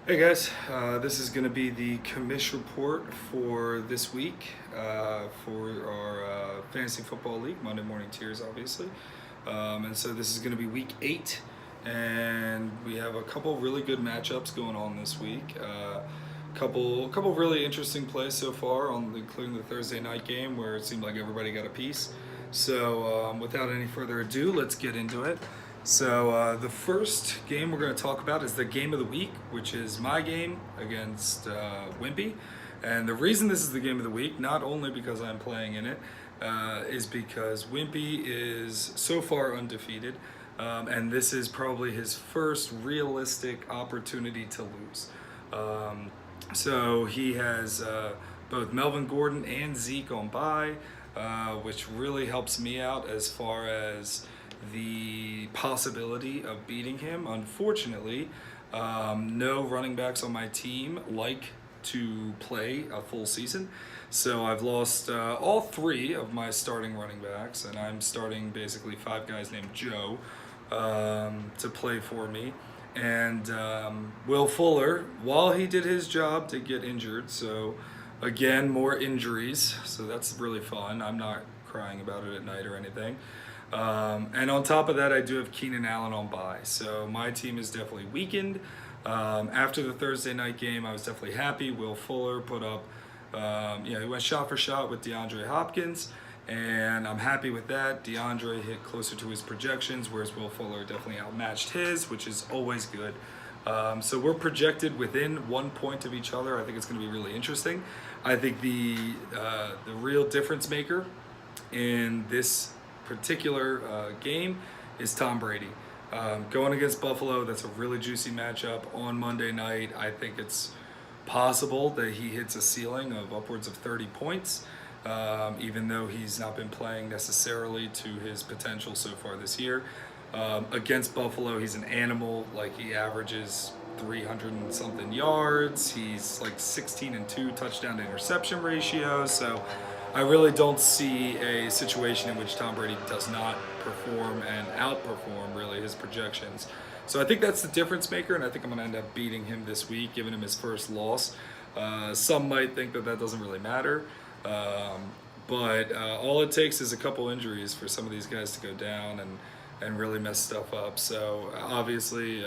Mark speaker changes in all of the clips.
Speaker 1: Hey guys, this is going to be the commish report for this week for our fantasy football league, Monday Morning Tiers, obviously. And so this is going to be week 8, and we have a couple really good matchups going on this week. Couple really interesting plays so far, including the Thursday night game where it seemed like everybody got a piece. So without any further ado, let's get into it. So the first game we're going to talk about is the game of the week, which is my game against Wimpy. And the reason this is the game of the week, not only because I'm playing in it, is because Wimpy is so far undefeated, and this is probably his first realistic opportunity to lose. So he has both Melvin Gordon and Zeke on bye, which really helps me out as far as the possibility of beating him. Unfortunately, no running backs on my team like to play a full season. So I've lost all 3 of my starting running backs, and I'm starting basically 5 guys named Joe to play for me. And Will Fuller, while he did his job, did get injured. So again, more injuries. So that's really fun. I'm not crying about it at night or anything. And on top of that, I do have Keenan Allen on bye. So my team is definitely weakened. After the Thursday night game, I was definitely happy. Will Fuller put up, he went shot for shot with DeAndre Hopkins, and I'm happy with that. DeAndre hit closer to his projections, whereas Will Fuller definitely outmatched his, which is always good. So we're projected within 1 point of each other. I think it's going to be really interesting. I think the real difference maker in this particular game is Tom Brady. Going against Buffalo, that's a really juicy matchup on Monday night. I think it's possible that he hits a ceiling of upwards of 30 points, even though he's not been playing necessarily to his potential so far this year. Against Buffalo, he's an animal. Like, he averages 300 and something yards. He's like 16-2 touchdown to interception ratio. So I really don't see a situation in which Tom Brady does not perform and outperform really his projections. So I think that's the difference maker, and I think I'm going to end up beating him this week, giving him his first loss. Some might think that doesn't really matter, but all it takes is a couple injuries for some of these guys to go down and really mess stuff up. So obviously,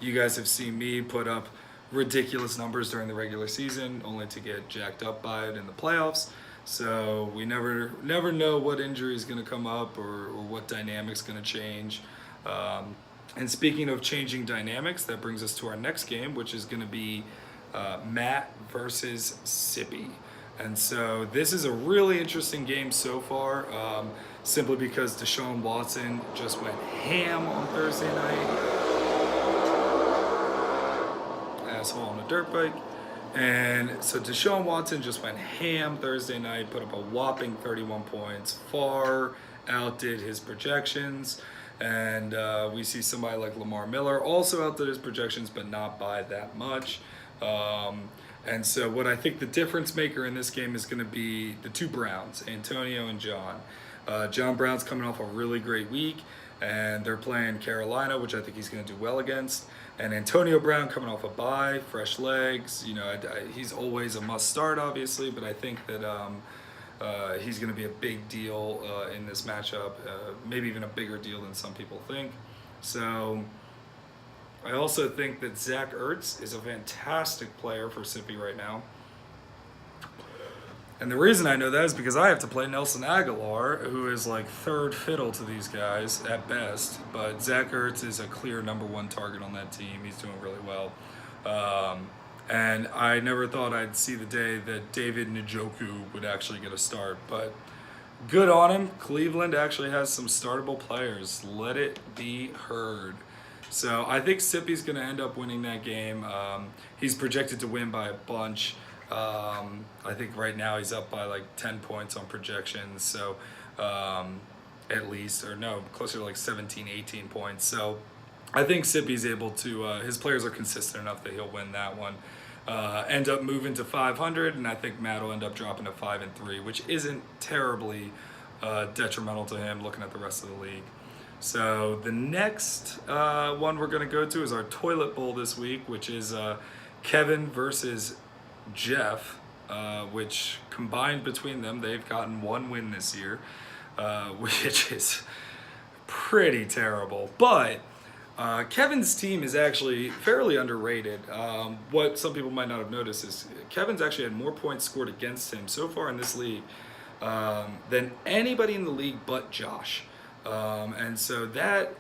Speaker 1: you guys have seen me put up ridiculous numbers during the regular season, only to get jacked up by it in the playoffs. So we never know what injury is going to come up or what dynamic's going to change. And speaking of changing dynamics, that brings us to our next game, which is going to be Matt versus Sippy. And so this is a really interesting game so far, simply because Deshaun Watson just went ham on Thursday night. Asshole on a dirt bike. And so Deshaun Watson just went ham Thursday night, put up a whopping 31 points, far outdid his projections. And we see somebody like Lamar Miller also outdid his projections, but not by that much. And so what I think the difference maker in this game is going to be the 2 Browns, Antonio and John. John Brown's coming off a really great week, and they're playing Carolina, which I think he's going to do well against. And Antonio Brown coming off a bye, fresh legs. He's always a must start, obviously, but I think that he's going to be a big deal in this matchup, maybe even a bigger deal than some people think. So I also think that Zach Ertz is a fantastic player for Sippy right now. And the reason I know that is because I have to play Nelson Aguilar, who is like third fiddle to these guys at best. But Zach Ertz is a clear number 1 target on that team. He's doing really well. And I never thought I'd see the day that David Njoku would actually get a start. But good on him. Cleveland actually has some startable players. Let it be heard. So I think Sippy's going to end up winning that game. He's projected to win by a bunch. I think right now he's up by like 10 points on projections, so at least, or no, closer to like 17, 18 points. So I think Sippy's able to, his players are consistent enough that he'll win that one. End up moving to 500, and I think Matt will end up dropping to 5-3, which isn't terribly detrimental to him looking at the rest of the league. So the next one we're going to go to is our toilet bowl this week, which is Kevin versus Jeff, which combined between them, they've gotten 1 win this year, which is pretty terrible. But Kevin's team is actually fairly underrated. What some people might not have noticed is Kevin's actually had more points scored against him so far in this league than anybody in the league but Josh. And so that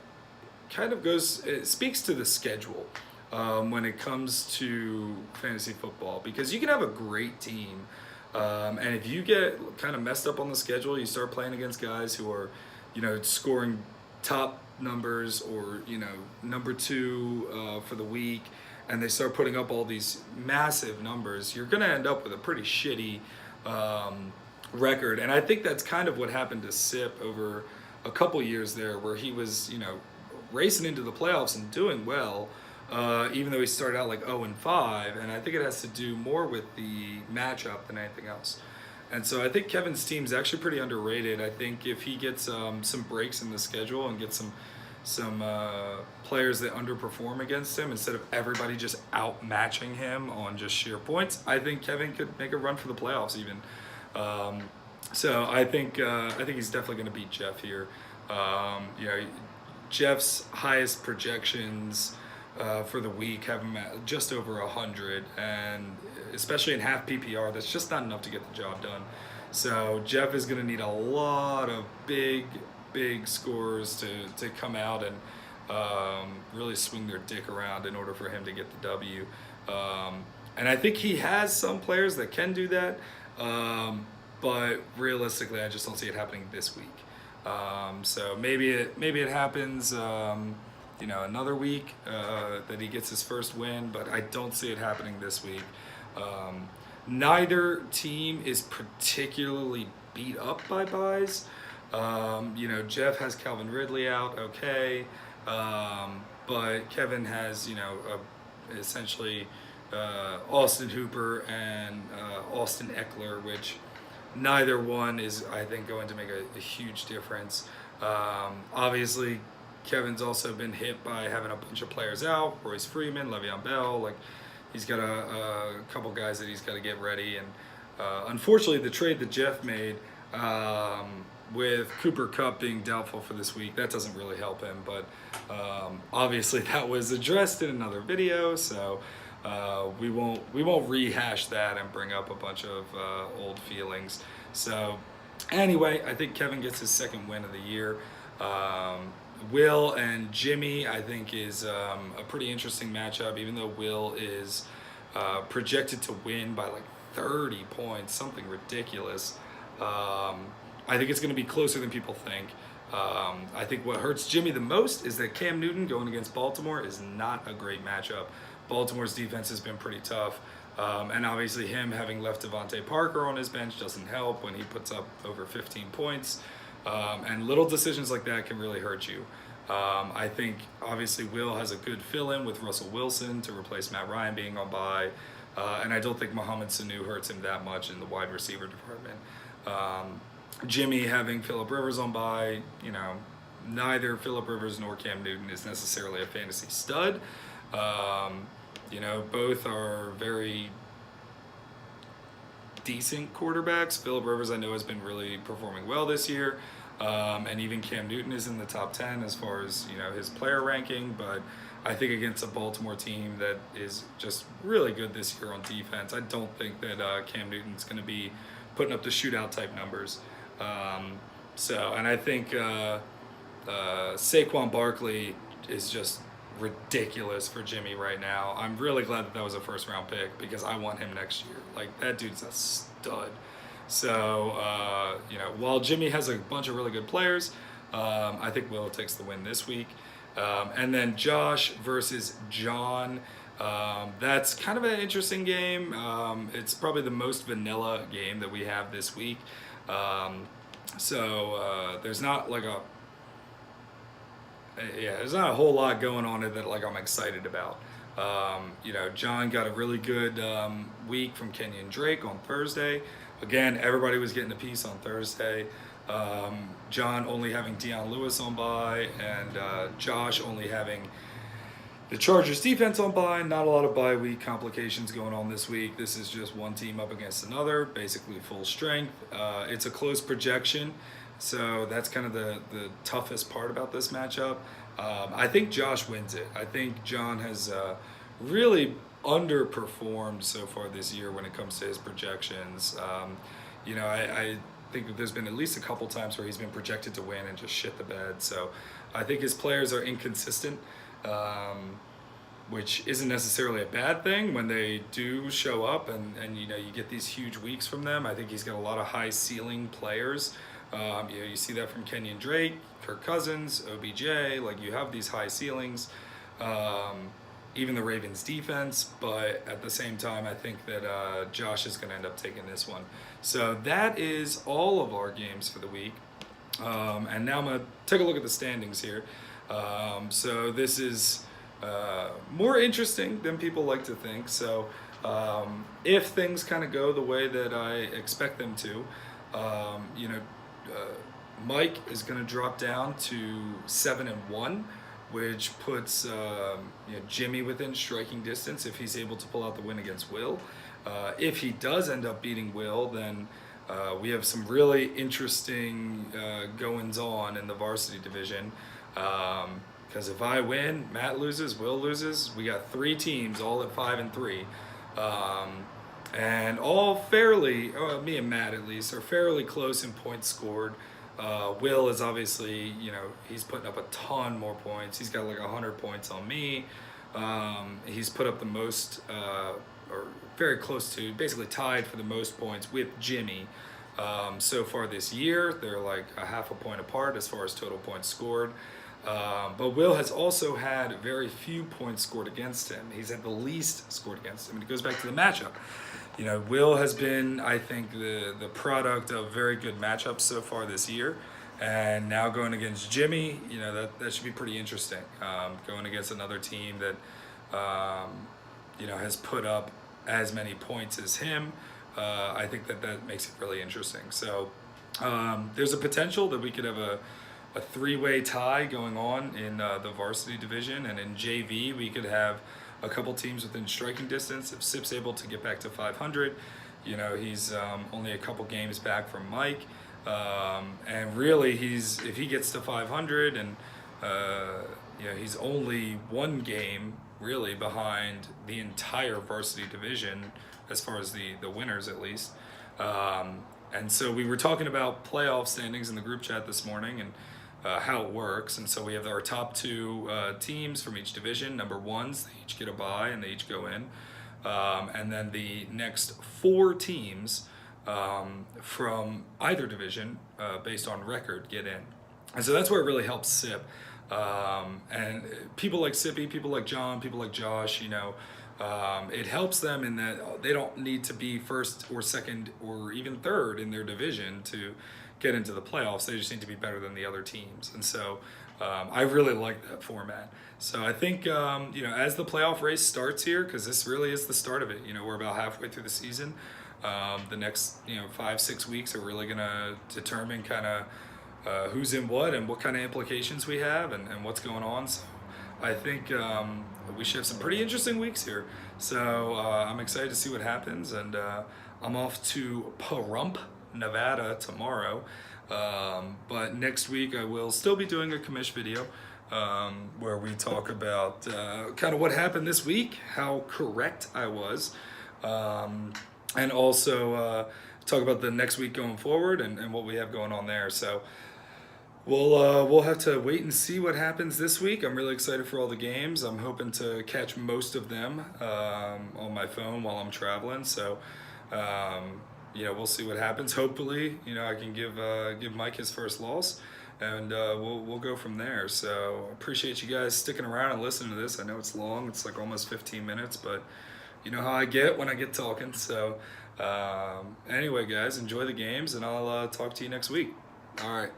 Speaker 1: kind of it speaks to the schedule when it comes to fantasy football, because you can have a great team. And if you get kind of messed up on the schedule, you start playing against guys who are, scoring top numbers or, number 2 for the week, and they start putting up all these massive numbers, you're going to end up with a pretty shitty record. And I think that's kind of what happened to Sip over a couple years there, where he was, racing into the playoffs and doing well, even though he started out like 0-5. And I think it has to do more with the matchup than anything else. And so I think Kevin's team is actually pretty underrated. I think if he gets some breaks in the schedule and gets some players that underperform against him, instead of everybody just outmatching him on just sheer points, I think Kevin could make a run for the playoffs even. So I think he's definitely going to beat Jeff here. Jeff's highest projections for the week have him at just over 100, and especially in half PPR, that's just not enough to get the job done. So Jeff is going to need a lot of big scores to come out and really swing their dick around in order for him to get the W. And I think he has some players that can do that, but realistically, I just don't see it happening this week. So maybe it happens, another week that he gets his first win, but I don't see it happening this week. Neither team is particularly beat up by buys. Jeff has Calvin Ridley out, okay, but Kevin has, essentially Austin Hooper and Austin Eckler, which neither one is, I think, going to make a huge difference. Obviously, Kevin's also been hit by having a bunch of players out: Royce Freeman, Le'Veon Bell. He's got a couple guys that he's got to get ready. And unfortunately, the trade that Jeff made with Cooper Kupp being doubtful for this week, that doesn't really help him. But obviously, that was addressed in another video, so we won't rehash that and bring up a bunch of old feelings. So anyway, I think Kevin gets his second win of the year. Will and Jimmy, I think, is a pretty interesting matchup, even though Will is projected to win by like 30 points, something ridiculous. I think it's going to be closer than people think. I think what hurts Jimmy the most is that Cam Newton going against Baltimore is not a great matchup. Baltimore's defense has been pretty tough. And obviously him having left Devontae Parker on his bench doesn't help when he puts up over 15 points. And little decisions like that can really hurt you. I think obviously Will has a good fill-in with Russell Wilson to replace Matt Ryan being on bye. And I don't think Mohamed Sanu hurts him that much in the wide receiver department. Jimmy having Phillip Rivers on bye, neither Phillip Rivers nor Cam Newton is necessarily a fantasy stud. Both are very decent quarterbacks. Phillip Rivers, I know, has been really performing well this year. And even Cam Newton is in the top 10 as far as, his player ranking. But I think against a Baltimore team that is just really good this year on defense, I don't think that Cam Newton's going to be putting up the shootout type numbers. And I think Saquon Barkley is just ridiculous for Jimmy right now. I'm really glad that was a first round pick, because I want him next year. Like, that dude's a stud. So, while Jimmy has a bunch of really good players, I think Will takes the win this week. And then Josh versus John. That's kind of an interesting game. It's probably the most vanilla game that we have this week. There's not there's not a whole lot going on in that I'm excited about. John got a really good week from Kenyon Drake on Thursday. Again, everybody was getting a piece on Thursday. John only having Deion Lewis on bye, and Josh only having The Chargers defense on bye, not a lot of bye week complications going on this week. This is just one team up against another, basically full strength. It's a close projection, so that's kind of the toughest part about this matchup. I think Josh wins it. I think John has really underperformed so far this year when it comes to his projections. I think that there's been at least a couple times where he's been projected to win and just shit the bed. So I think his players are inconsistent. Which isn't necessarily a bad thing when they do show up and you get these huge weeks from them. I think he's got a lot of high ceiling players. You see that from Kenyon Drake, Kirk Cousins, OBJ. Like, you have these high ceilings. Even the Ravens defense, but at the same time, I think that Josh is going to end up taking this one. So that is all of our games for the week. And now I'm going to take a look at the standings here. So this is more interesting than people like to think. So if things kind of go the way that I expect them to, Mike is going to drop down to 7-1, which puts Jimmy within striking distance if he's able to pull out the win against Will. If he does end up beating Will, then we have some really interesting goings on in the varsity division. Because if I win, Matt loses, Will loses. We got 3 teams all at 5-3, and all fairly, me and Matt at least, are fairly close in points scored. Will is obviously, he's putting up a ton more points. He's got like 100 points on me. He's put up the most, or very close to, basically tied for the most points with Jimmy. So far this year, they're like a half a point apart as far as total points scored. But Will has also had very few points scored against him. He's had the least scored against him. And it goes back to the matchup. Will has been, I think, the product of very good matchups so far this year. And now going against Jimmy, that should be pretty interesting. Going against another team that, has put up as many points as him. I think that makes it really interesting. So there's a potential that we could have a 3-way tie going on in the varsity division, and in JV we could have a couple teams within striking distance. If Sip's able to get back to 500, he's only a couple games back from Mike, and really if he gets to 500 and he's only one game really behind the entire varsity division as far as the winners at least. And so we were talking about playoff standings in the group chat this morning and how it works. And so we have our top 2 teams from each division, number 1s, they each get a bye and they each go in. And then the next 4 teams from either division, based on record, get in. And so that's where it really helps Sip. And people like Sippy, people like John, people like Josh, it helps them in that they don't need to be first or second or even third in their division to get into the playoffs. They just need to be better than the other teams. And so I really like that format. So I think, as the playoff race starts here, because this really is the start of it, we're about halfway through the season. The next, 5-6 weeks are really going to determine kind of who's in what and what kind of implications we have and what's going on. So I think we should have some pretty interesting weeks here. So I'm excited to see what happens. And I'm off to Pahrump, Nevada tomorrow. But next week I will still be doing a commish video where we talk about kind of what happened this week, how correct I was, and also talk about the next week going forward and what we have going on there. So we'll have to wait and see what happens this week. I'm really excited for all the games. I'm hoping to catch most of them on my phone while I'm traveling. So we'll see what happens. Hopefully, I can give Mike his first loss, and we'll go from there. So appreciate you guys sticking around and listening to this. I know it's long. It's like almost 15 minutes, but you know how I get when I get talking. So anyway, guys, enjoy the games, and I'll talk to you next week. All right.